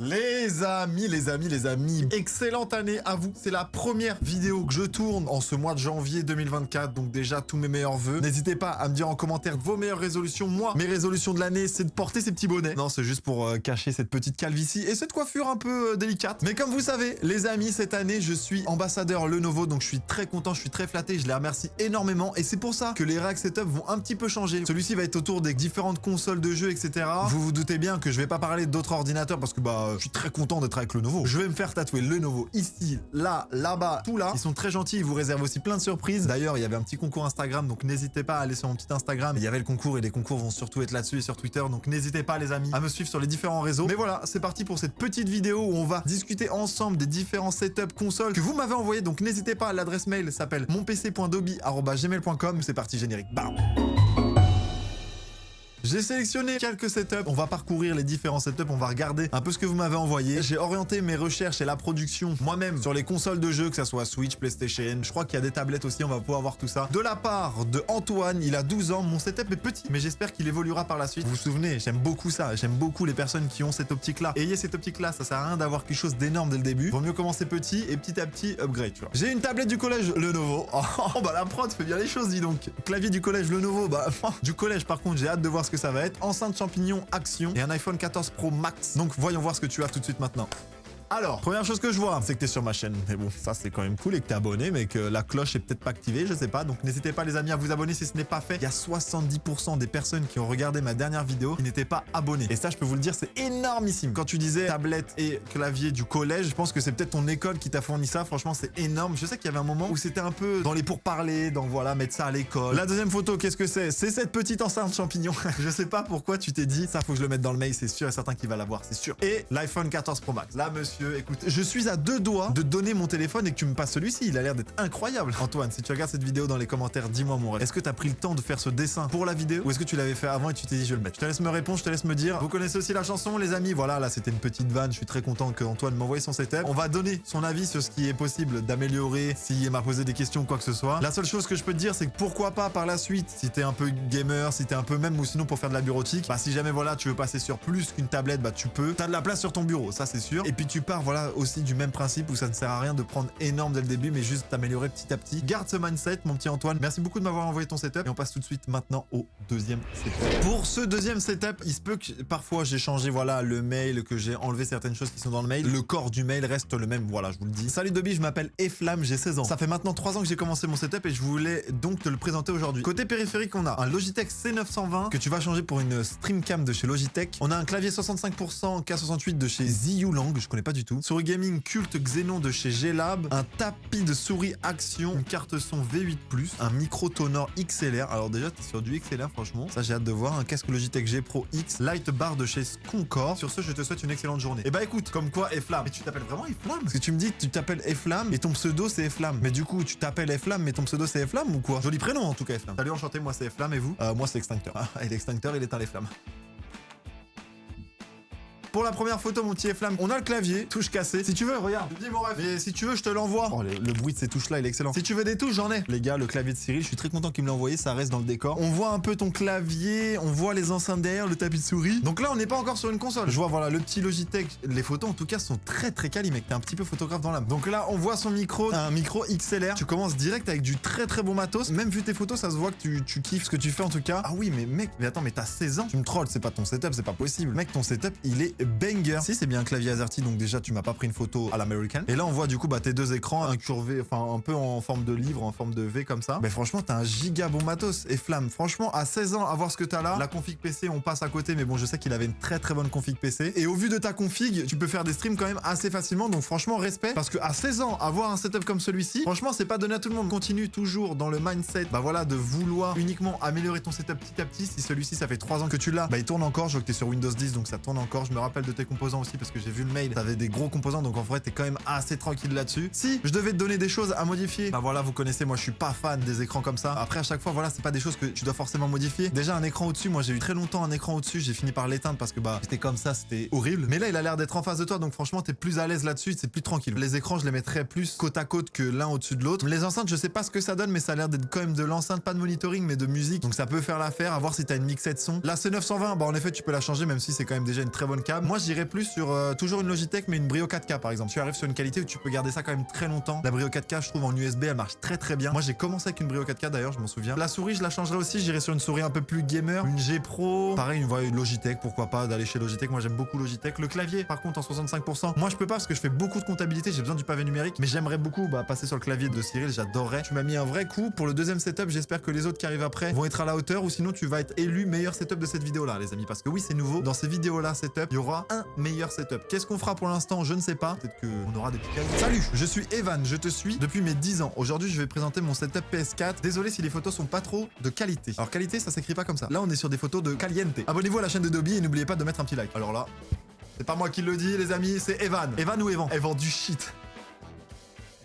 Les amis, excellente année à vous. C'est la première vidéo que je tourne en ce mois de janvier 2024, donc déjà tous mes meilleurs vœux. N'hésitez pas à me dire en commentaire vos meilleures résolutions. Moi, mes résolutions de l'année, c'est de porter ces petits bonnets. Non, c'est juste pour cacher cette petite calvitie et cette coiffure un peu délicate. Mais comme vous savez, les amis, cette année, je suis ambassadeur Lenovo, donc je suis très content, je suis très flatté, je les remercie énormément et c'est pour ça que les racks setup vont un petit peu changer. Celui-ci va être autour des différentes consoles de jeux, etc. Vous vous doutez bien que je vais pas parler d'autres ordinateurs parce que je suis très content d'être avec Lenovo. Je vais me faire tatouer Lenovo ici, là, là-bas, tout là. Ils sont très gentils, ils vous réservent aussi plein de surprises. D'ailleurs, il y avait un petit concours Instagram, donc n'hésitez pas à aller sur mon petit Instagram. Il y avait le concours et les concours vont surtout être là-dessus et sur Twitter, donc n'hésitez pas les amis à me suivre sur les différents réseaux. Mais voilà, c'est parti pour cette petite vidéo où on va discuter ensemble des différents setups consoles que vous m'avez envoyé. Donc n'hésitez pas, l'adresse mail s'appelle monpc.doby@gmail.com. C'est parti, générique. Bam. J'ai sélectionné quelques setups, on va parcourir les différents setups, on va regarder un peu ce que vous m'avez envoyé. J'ai orienté mes recherches et la production moi-même sur les consoles de jeux, que ça soit Switch, PlayStation, je crois qu'il y a des tablettes aussi, on va pouvoir voir tout ça. De la part de Antoine, il a 12 ans, mon setup est petit, mais j'espère qu'il évoluera par la suite. Vous vous souvenez, j'aime beaucoup ça, j'aime beaucoup les personnes qui ont cette optique-là. Ayez cette optique-là, ça sert à rien d'avoir quelque chose d'énorme dès le début. Vaut mieux commencer petit et petit à petit upgrade, tu vois. J'ai une tablette du collège Lenovo. Oh bah la prod fait bien les choses, dis donc. Clavier du collège Lenovo, du collège par contre, j'ai hâte de voir ce que ça va être. Enceinte champignon Action et un iPhone 14 Pro Max. Donc voyons voir ce que tu as tout de suite maintenant. Alors, première chose que je vois, c'est que t'es sur ma chaîne. Mais bon, ça c'est quand même cool et que t'es abonné, mais que la cloche est peut-être pas activée, je sais pas. Donc n'hésitez pas les amis à vous abonner si ce n'est pas fait. Il y a 70% des personnes qui ont regardé ma dernière vidéo qui n'étaient pas abonnées. Et ça, je peux vous le dire, c'est énormissime. Quand tu disais tablette et clavier du collège, je pense que c'est peut-être ton école qui t'a fourni ça. Franchement, c'est énorme. Je sais qu'il y avait un moment où c'était un peu dans les pourparlers, dans voilà, mettre ça à l'école. La deuxième photo, qu'est-ce que c'est? C'est cette petite enceinte champignon. Je sais pas pourquoi tu t'es dit, ça faut que je le mette dans le mail, c'est sûr et certain qu'il va l'avoir, c'est sûr. Et l'iPhone 14 Pro Max. Là, monsieur, écoute, je suis à 2 doigts de donner mon téléphone et que tu me passes celui-ci. Il a l'air d'être incroyable. Antoine, si tu regardes cette vidéo dans les commentaires, dis-moi mon rêve. Est-ce que tu as pris le temps de faire ce dessin pour la vidéo ou est-ce que tu l'avais fait avant et tu t'es dit je vais le mettre? Je te laisse me répondre, je te laisse me dire. Vous connaissez aussi la chanson les amis? Voilà, là c'était une petite vanne. Je suis très content que Antoine m'envoie son setup. On va donner son avis sur ce qui est possible d'améliorer, s'il m'a posé des questions ou quoi que ce soit. La seule chose que je peux te dire, c'est que pourquoi pas par la suite, si t'es un peu gamer, si t'es un peu même ou sinon pour faire de la bureautique, si jamais voilà tu veux passer sur plus qu'une tablette, tu peux. T'as de la place sur ton bureau, ça c'est sûr. Et puis tu pars voilà aussi du même principe où ça ne sert à rien de prendre énorme dès le début, mais juste t'améliorer petit à petit. Garde ce mindset, mon petit Antoine. Merci beaucoup de m'avoir envoyé ton setup et on passe tout de suite maintenant au deuxième setup. Pour ce deuxième setup, il se peut que parfois j'ai changé voilà le mail, que j'ai enlevé certaines choses qui sont dans le mail. Le corps du mail reste le même, voilà, je vous le dis. Salut Doby, je m'appelle Eflam, j'ai 16 ans. Ça fait maintenant 3 ans que j'ai commencé mon setup et je voulais donc te le présenter aujourd'hui. Côté périphérique, on a un Logitech C920 que tu vas changer pour une Streamcam de chez Logitech. On a un clavier 65% K68 de chez Ziyulang, je connais pas du tout. Souris gaming Cult Xenon de chez G-Lab, un tapis de souris Action, une carte son V8+, un micro Tonor XLR. Alors déjà, t'es sur du XLR, franchement. Ça, j'ai hâte de voir. Un casque Logitech G Pro X, Light Bar de chez Concord. Sur ce, je te souhaite une excellente journée. Et écoute, comme quoi, Eflam. Et tu t'appelles vraiment Eflam? Parce que tu me dis, tu t'appelles Eflam et ton pseudo, c'est Eflam. Mais du coup, tu t'appelles Eflam, mais ton pseudo, c'est Eflam ou quoi? Joli prénom, en tout cas, Eflam. Salut, enchanté, moi, c'est Eflam et vous? Moi, c'est Extincteur. Et l'extincteur, il éteint les flammes. Pour la première photo, mon petit Eflam, on a le clavier, touche cassée. Si tu veux, regarde, dis mon rêve. Mais si tu veux, je te l'envoie. Oh, le bruit de ces touches-là, il est excellent. Si tu veux des touches, j'en ai. Les gars, le clavier de Cyril, je suis très content qu'il me l'a envoyé, ça reste dans le décor. On voit un peu ton clavier, on voit les enceintes derrière, le tapis de souris. Donc là, on n'est pas encore sur une console. Je vois, voilà, le petit Logitech. Les photos, en tout cas, sont très très quali, mec. T'es un petit peu photographe dans l'âme. Donc là, on voit son micro, un micro XLR. Tu commences direct avec du très très bon matos. Même vu tes photos, ça se voit que tu kiffes ce que tu fais en tout cas. Ah oui, mais mec, mais attends, mais t'as 16 ans. Tu me trolls, c'est pas ton setup, c'est pas possible. Mec, ton setup, il est banger. Si, c'est bien un clavier AZERTY, donc déjà tu m'as pas pris une photo à l'américaine. Et là on voit du coup tes deux écrans incurvés, enfin un peu en forme de livre, en forme de V comme ça. Mais franchement t'as un giga bon matos. Et Flamme, franchement à 16 ans à voir ce que t'as là, la config PC on passe à côté, mais bon je sais qu'il avait une très très bonne config PC. Et au vu de ta config, tu peux faire des streams quand même assez facilement, donc franchement respect. Parce que à 16 ans avoir un setup comme celui-ci, franchement c'est pas donné à tout le monde. Continue toujours dans le mindset, voilà, de vouloir uniquement améliorer ton setup petit à petit. Si celui-ci ça fait 3 ans que tu l'as, il tourne encore. Je vois que t'es sur Windows 10, donc ça tourne encore. Je me rappelle de tes composants aussi parce que j'ai vu le mail, t'avais des gros composants, donc en vrai t'es quand même assez tranquille là-dessus. Si je devais te donner des choses à modifier, voilà, vous connaissez, moi je suis pas fan des écrans comme ça. Après à chaque fois, voilà, c'est pas des choses que tu dois forcément modifier. Déjà un écran au-dessus, moi j'ai eu très longtemps un écran au-dessus, j'ai fini par l'éteindre parce que c'était comme ça, c'était horrible. Mais là il a l'air d'être en face de toi, donc franchement t'es plus à l'aise là-dessus, c'est plus tranquille. Les écrans je les mettrais plus côte à côte que l'un au-dessus de l'autre. Les enceintes, je sais pas ce que ça donne, mais ça a l'air d'être quand même de l'enceinte, pas de monitoring mais de musique, donc ça peut faire l'affaire. À voir si t'as une mixette son. La C920, en effet tu peux la changer, même si c'est quand même déjà une très bonne câble. câble. Moi, j'irais plus sur toujours une Logitech, mais une Brio 4K par exemple. Tu arrives sur une qualité où tu peux garder ça quand même très longtemps. La Brio 4K, je trouve en USB, elle marche très très bien. Moi, j'ai commencé avec une Brio 4K d'ailleurs, je m'en souviens. La souris, je la changerais aussi. J'irais sur une souris un peu plus gamer, une G Pro. Pareil, une Logitech, pourquoi pas d'aller chez Logitech. Moi, j'aime beaucoup Logitech. Le clavier, par contre, en 65%. Moi, je peux pas parce que je fais beaucoup de comptabilité. J'ai besoin du pavé numérique, mais j'aimerais beaucoup passer sur le clavier de Cyril. J'adorerais. Tu m'as mis un vrai coup pour le deuxième setup. J'espère que les autres qui arrivent après vont être à la hauteur, ou sinon tu vas être élu meilleur setup de cette vidéo là, les amis, parce que oui, c'est nouveau. Dans ces vidéos là setup, il y aura un meilleur setup. Qu'est-ce qu'on fera pour l'instant? Je ne sais pas. Peut-être qu'on aura des petits cadeaux. Salut, je suis Evan, je te suis depuis mes 10 ans. Aujourd'hui, je vais présenter mon setup PS4. Désolé si les photos sont pas trop de qualité. Alors qualité, ça s'écrit pas comme ça. Là, on est sur des photos de caliente. Abonnez-vous à la chaîne de Dobby et n'oubliez pas de mettre un petit like. Alors là, c'est pas moi qui le dis, les amis, c'est Evan. Evan ou Evan? Evan du shit.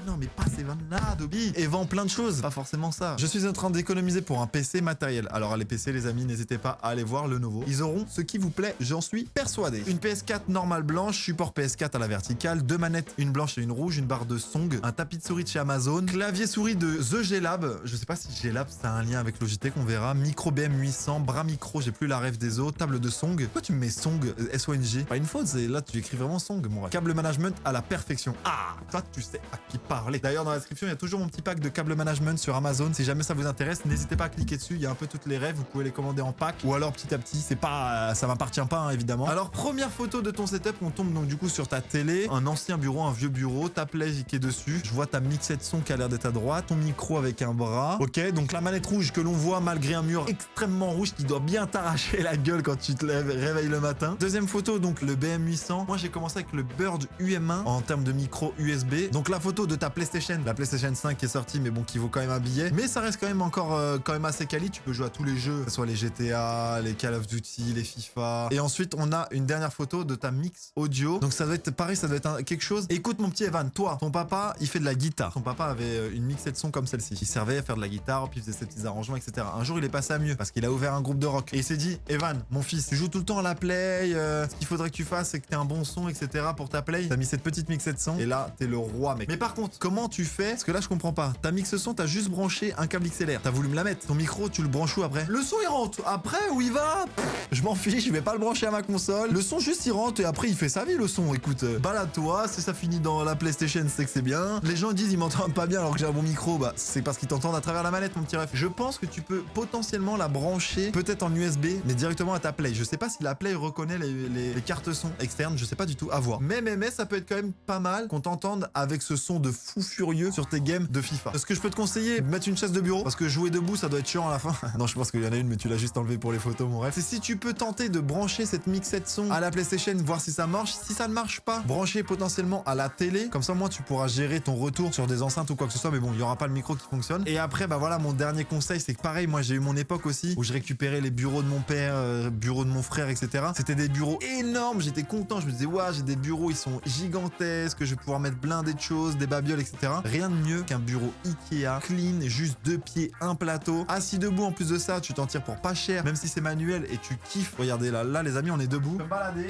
Non mais pas ces vannes là, Dobby. Et vend plein de choses, pas forcément ça. Je suis en train d'économiser pour un PC matériel. Alors les PC, les amis, n'hésitez pas à aller voir le nouveau. Ils auront ce qui vous plaît, j'en suis persuadé. Une PS4 normale blanche, support PS4 à la verticale, 2 manettes, une blanche et une rouge, une barre de Song, un tapis de souris de chez Amazon, clavier souris de The G-Lab. Je sais pas si G-Lab ça a un lien avec Logitech, on verra. Micro BM800, bras micro, j'ai plus la ref des os, table de Song. Pourquoi tu me mets Song, SONG? Pas une faute, c'est là tu écris vraiment Song, mon ref. Câble management à la perfection. Ah, toi tu sais à qui parler. D'ailleurs dans la description, il y a toujours mon petit pack de câble management sur Amazon. Si jamais ça vous intéresse, n'hésitez pas à cliquer dessus. Il y a un peu toutes les rêves. Vous pouvez les commander en pack ou alors petit à petit. C'est pas, ça m'appartient pas, hein, évidemment. Alors, première photo de ton setup. On tombe donc du coup sur ta télé, un ancien bureau, un vieux bureau, ta play qui est dessus. Je vois ta mixette son qui a l'air d'être à droite, ton micro avec un bras. Ok, donc la manette rouge que l'on voit malgré un mur extrêmement rouge qui doit bien t'arracher la gueule quand tu te lèves, réveilles le matin. Deuxième photo, donc le BM800. Moi, j'ai commencé avec le Bird UM1 en termes de micro USB. Donc la photo de ta PlayStation, la PlayStation 5 qui est sortie, mais bon, qui vaut quand même un billet. Mais ça reste quand même encore quand même assez quali. Tu peux jouer à tous les jeux, que ce soit les GTA, les Call of Duty, les FIFA. Et ensuite, on a une dernière photo de ta mix audio. Donc ça doit être pareil, ça doit être quelque chose. Écoute mon petit Evan, toi, ton papa, il fait de la guitare. Ton papa avait une mixette de son comme celle-ci. Il servait à faire de la guitare, puis il faisait ses petits arrangements, etc. Un jour, il est passé à mieux parce qu'il a ouvert un groupe de rock. Et il s'est dit, Evan, mon fils, tu joues tout le temps à la play. Ce qu'il faudrait que tu fasses, c'est que t'aies un bon son, etc. pour ta play. T'as mis cette petite mixette de son. Et là, t'es le roi, mec. Mais par contre, comment tu fais? Parce que là, je comprends pas. Ta mix son, t'as juste branché un câble XLR. T'as voulu me la mettre. Ton micro, tu le branches où après? Le son, il rentre. Après, où il va? Je m'en fiche, je vais pas le brancher à ma console. Le son, juste, il rentre et après, il fait sa vie, le son. Écoute, balade-toi. Si ça finit dans la PlayStation, c'est que c'est bien. Les gens disent, ils m'entendent pas bien alors que j'ai un bon micro. Bah, c'est parce qu'ils t'entendent à travers la manette, mon petit ref. Je pense que tu peux potentiellement la brancher, peut-être en USB, mais directement à ta Play. Je sais pas si la Play reconnaît les cartes son externes. Je sais pas du tout. À voir. Mais, ça peut être quand même pas mal qu'on t'entende avec ce son de fou furieux sur tes games de FIFA. Ce que je peux te conseiller, mettre une chaise de bureau, parce que jouer debout, ça doit être chiant à la fin. Non, je pense qu'il y en a une, mais tu l'as juste enlevé pour les photos, mon ref. C'est si tu peux tenter de brancher cette mixette son à la PlayStation, voir si ça marche. Si ça ne marche pas, brancher potentiellement à la télé. Comme ça, moi, tu pourras gérer ton retour sur des enceintes ou quoi que ce soit. Mais bon, il y aura pas le micro qui fonctionne. Et après, bah voilà, mon dernier conseil, c'est que pareil, moi, j'ai eu mon époque aussi où je récupérais les bureaux de mon père, bureaux de mon frère, etc. C'était des bureaux énormes. J'étais content. Je me disais, ouais, j'ai des bureaux, ils sont gigantesques. Je vais pouvoir mettre blindé de choses, des babioles, etc. Rien de mieux qu'un bureau Ikea, clean, juste 2 pieds, un plateau, assis debout. En plus de ça, tu t'en tires pour pas cher, même si c'est manuel et tu kiffes. Regardez là, les amis, on est debout.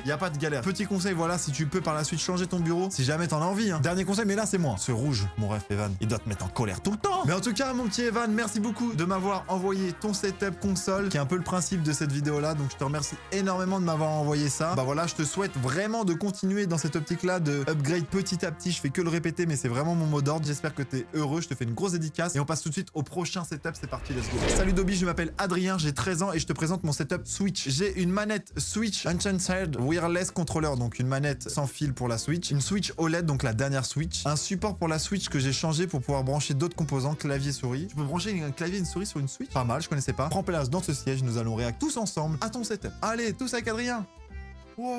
Il y a pas de galère. Petit conseil, voilà, si tu peux par la suite changer ton bureau, si jamais t'en as envie. Hein. Dernier conseil, mais là c'est moi. Ce rouge, mon ref Evan, il doit te mettre en colère tout le temps. Mais en tout cas, mon petit Evan, merci beaucoup de m'avoir envoyé ton setup console, qui est un peu le principe de cette vidéo là. Donc je te remercie énormément de m'avoir envoyé ça. Bah voilà, je te souhaite vraiment de continuer dans cette optique là, de upgrade petit à petit. Je fais que le répéter, mais c'est vraiment mon mot d'ordre. J'espère que t'es heureux. Je te fais une grosse dédicace et on passe tout de suite au prochain setup. C'est parti, let's go. Salut Dobby, je m'appelle Adrien, j'ai 13 ans et je te présente mon setup Switch. J'ai une manette Switch Enchanted Wireless Controller, donc une manette sans fil pour la Switch, une Switch OLED, donc la dernière Switch, un support pour la Switch que j'ai changé pour pouvoir brancher d'autres composants, clavier souris. Tu peux brancher un clavier et une souris sur une Switch? Pas mal, je connaissais pas. Prends place dans ce siège, nous allons réagir tous ensemble à ton setup. Allez, tous avec Adrien. Wow.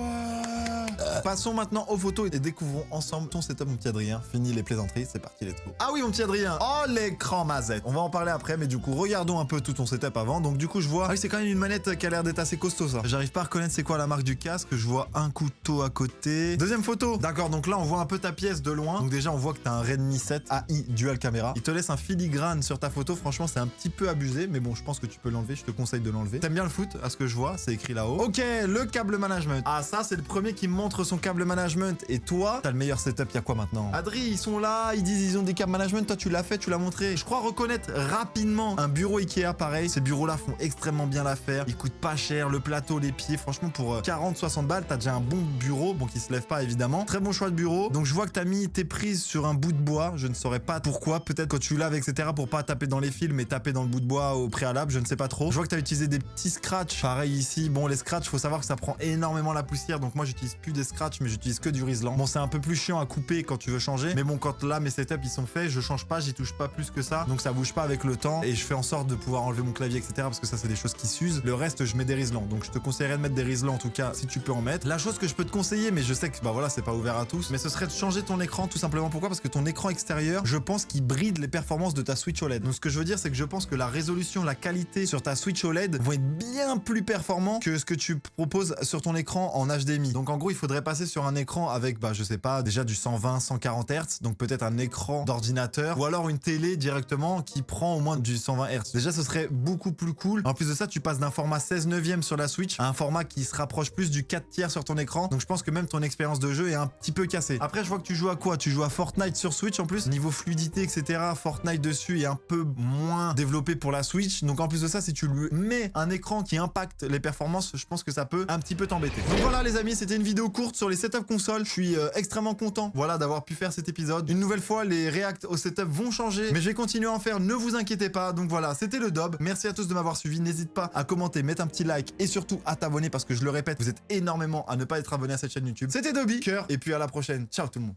Passons maintenant aux photos et découvrons ensemble ton setup, mon petit Adrien. Fini les plaisanteries, c'est parti, let's go. Ah oui, mon petit Adrien. Oh, l'écran mazette. On va en parler après, mais du coup, regardons un peu tout ton setup avant. Donc du coup, je vois... Ah oui, c'est quand même une manette qui a l'air d'être assez costaud, ça. J'arrive pas à reconnaître c'est quoi la marque du casque. Je vois un couteau à côté. Deuxième photo. D'accord, donc là, on voit un peu ta pièce de loin. Donc déjà, on voit que t'as un Redmi 7 AI Dual Caméra. Il te laisse un filigrane sur ta photo. Franchement, c'est un petit peu abusé, mais bon, je pense que tu peux l'enlever. Je te conseille de l'enlever. T'aimes bien le foot, à ce que je vois. C'est écrit là-haut. Ok, le câble management. Ah, ça, c'est le premier qui me montre son câble management. Et toi, t'as le meilleur setup, il y a quoi maintenant? Adri, ils sont là, ils disent ils ont des câbles management, toi tu l'as fait, tu l'as montré. Je crois reconnaître rapidement un bureau Ikea pareil. Ces bureaux-là font extrêmement bien l'affaire. Ils coûtent pas cher, le plateau, les pieds, franchement pour 40-60 balles, t'as déjà un bon bureau, bon qui se lève pas évidemment. Très bon choix de bureau. Donc je vois que t'as mis tes prises sur un bout de bois, je ne saurais pas pourquoi, peut-être quand tu laves etc pour pas taper dans les fils mais taper dans le bout de bois au préalable, je ne sais pas trop. Je vois que t'as utilisé des petits scratchs, pareil ici. Bon les scratchs, faut savoir que ça prend énormément la poussière, donc moi j'utilise plus des scratchs mais j'utilise que du riselant. Bon c'est un peu plus chiant à couper quand tu veux changer, mais bon quand là mes setups ils sont faits, je change pas, j'y touche pas plus que ça, donc ça bouge pas avec le temps et je fais en sorte de pouvoir enlever mon clavier etc parce que ça c'est des choses qui s'usent. Le reste je mets des riselants, donc je te conseillerais de mettre des riselants en tout cas si tu peux en mettre. La chose que je peux te conseiller, mais je sais que bah voilà c'est pas ouvert à tous, mais ce serait de changer ton écran tout simplement. Pourquoi? Parce que ton écran extérieur, je pense qu'il bride les performances de ta Switch OLED. Donc ce que je veux dire c'est que je pense que la résolution, la qualité sur ta Switch OLED vont être bien plus performants que ce que tu proposes sur ton écran en HDMI. Donc en gros il faudrait passer sur un écran avec bah je sais pas déjà du 120-140 Hz, donc peut-être un écran d'ordinateur ou alors une télé directement qui prend au moins du 120 Hz. Déjà ce serait beaucoup plus cool. En plus de ça tu passes d'un format 16/9 sur la Switch à un format qui se rapproche plus du 4/3 sur ton écran. Donc je pense que même ton expérience de jeu est un petit peu cassée. Après je vois que tu joues à quoi? Tu joues à Fortnite sur Switch en plus. Niveau fluidité etc, Fortnite dessus est un peu moins développé pour la Switch. Donc en plus de ça si tu lui mets un écran qui impacte les performances, je pense que ça peut un petit peu t'embêter. Donc voilà les amis, c'était une vidéo courte sur les setups consoles. Je suis extrêmement content voilà d'avoir pu faire cet épisode. Une nouvelle fois les réacts au setup vont changer, mais je vais continuer à en faire, ne vous inquiétez pas. Donc voilà, c'était le Dob. Merci à tous de m'avoir suivi. N'hésite pas à commenter, mettre un petit like et surtout à t'abonner parce que je le répète, vous êtes énormément à ne pas être abonné à cette chaîne YouTube. C'était Dobby, cœur, et puis à la prochaine. Ciao tout le monde.